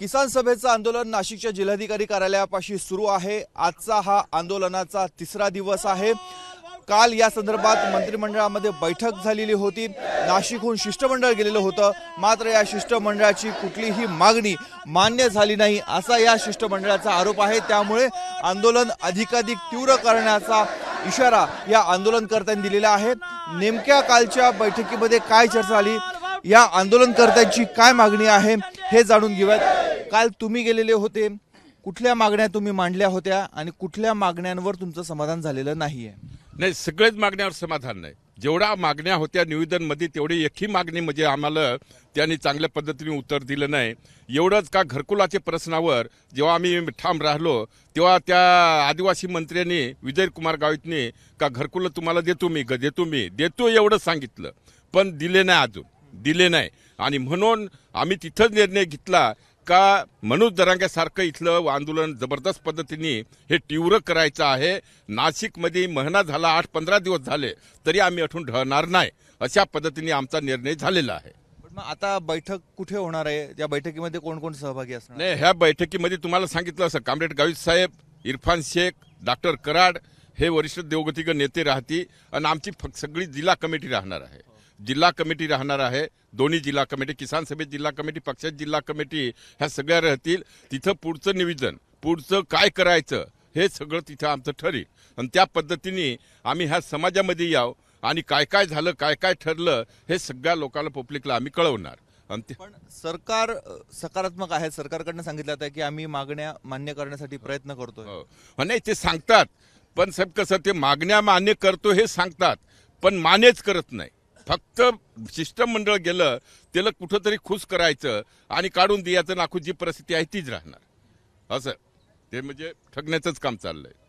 किसान सभेचं आंदोलन नाशिकच्या जिल्हाधिकारी कार्यालयापाशी सुरू आहे। आजचा हा आंदोलनाचा तिसरा दिवस आहे। काल या संदर्भात मंत्रिमंडळामध्ये बैठक झालेली होती। नाशिकहून शिष्टमंडळ गेलेलं होतं, मात्र या शिष्टमंडळाची कुठलीही मागणी मान्य झाली नाही असा या शिष्टमंडळाचा आरोप आहे। त्यामुळे आंदोलन अधिकाधिक तीव्र करण्याचा इशारा या आंदोलनकर्त्यांनी दिलेला आहे। नेमक्या कालच्या बैठकीमध्ये काय चर्चा झाली, या आंदोलनकर्त्यांची काय मागणी आहे हे जाणून घेऊयात। काल तुम्ही गेलेले होते, कुठल्या मागण्या तुम्ही मांडल्या होत्या आणि कुठल्या मागण्यांवर तुमचं समाधान झालेलं नाहीये? नाही, सगळेच मागण्यावर समाधान नाही। जेवढा मागण्या होत्या निवेदनमध्ये तेवढी एकही मागणी म्हणजे आम्हाला त्यांनी चांगल्या पद्धतीने उत्तर दिलं नाही। एवढंच का घरकुलाच्या प्रश्नावर जेव्हा आम्ही ठाम राहिलो तेव्हा त्या आदिवासी मंत्र्यांनी विजय कुमार गावितने का घरकुल तुम्हाला देतो एवढं सांगितलं, पण दिले नाही, अजून दिले नाही। आणि म्हणून आम्ही तिथं निर्णय घेतला का मनोज जरांगेसारखं इथलं आंदोलन जबरदस्त पद्धतीने हे तीव्र करायचं आहे। नाशिकमध्ये महिना झाला, 8-15 दिवस झाले तरी आम्ही अठून ढळणार नाही, अशा पद्धतीने आमचा निर्णय झालेला आहे। मग आता बैठक कुठे होणार आहे? या बैठकीमध्ये कोण कोण सहभागी असणार? नाही, ह्या बैठकीमध्ये तुम्हाला सांगितलं असं कामरेड गावित साहेब, इरफान शेख, डॉक्टर कराड हे वरिष्ठ देवगतीक नेते राहतील आणि आमची सगळी जिल्हा कमिटी राहणार आहे। जिल्हा कमिटी राहणार आहे, दोन्ही जिल्हा कमिटी, किसान सभेत जिल्हा कमिटी, पक्षाची जिल्हा कमिटी ह्या सगळ्या राहतील। तिथं पुढचं निवेदन, पुढचं काय करायचं हे सगळं तिथं आमचं ठरेल आणि त्या पद्धतीने आम्ही ह्या समाजामध्ये याव आणि काय काय झालं, काय काय ठरलं हे सगळ्या लोकांना पब्लिकला आम्ही कळवणार। पण सरकार सकारात्मक आहे, सरकारकडनं सांगितलं आहे की आम्ही मागण्या मान्य करण्यासाठी प्रयत्न करतोय। नाही, ते सांगतात, पण साहेब कसं ते मागण्या मान्य करतो हे सांगतात पण मान्यच करत नाही। फक्त शिष्टमंडळ गेलं त्याला कुठंतरी खुश करायचं आणि काढून द्यायचं, नाखू जी परिस्थिती आहे तीच राहणार, असं ते म्हणजे ठगण्याचंच काम चाललंय।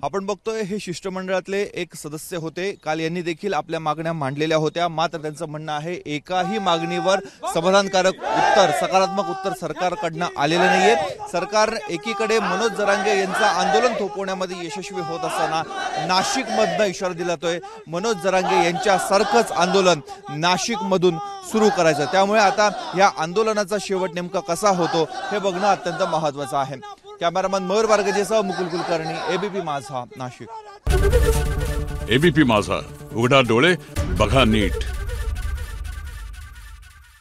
आपण बघतोय हे शिष्टमंडळातले एक सदस्य होते, काल यांनी देखील आपल्या मागण्या मांडलेल्या होत्या, मात्र त्यांचं म्हणणं आहे एकाही मागणीवर समाधानकारक उत्तर, सकारात्मक उत्तर सरकारकडनं आलेलं नाहीये। सरकार एकीकडे मनोज जरांगे यांचं आंदोलन थोपवण्यामध्ये यशस्वी होत असताना नाशिकमधनं इशारा दिला जातोय मनोज जरांगे यांच्यासारखंच आंदोलन नाशिकमधून सुरू करायचं। त्यामुळे आता या आंदोलनाचा शेवट नेमका कसा होतो हे बघणं अत्यंत महत्त्वाचं आहे। कॅमेरामन मयूर बारगजेसह मुकुल कुलकर्णी, एबीपी माझा, नाशिक। एबीपी माझा, उघडा डोळे बघा नीट।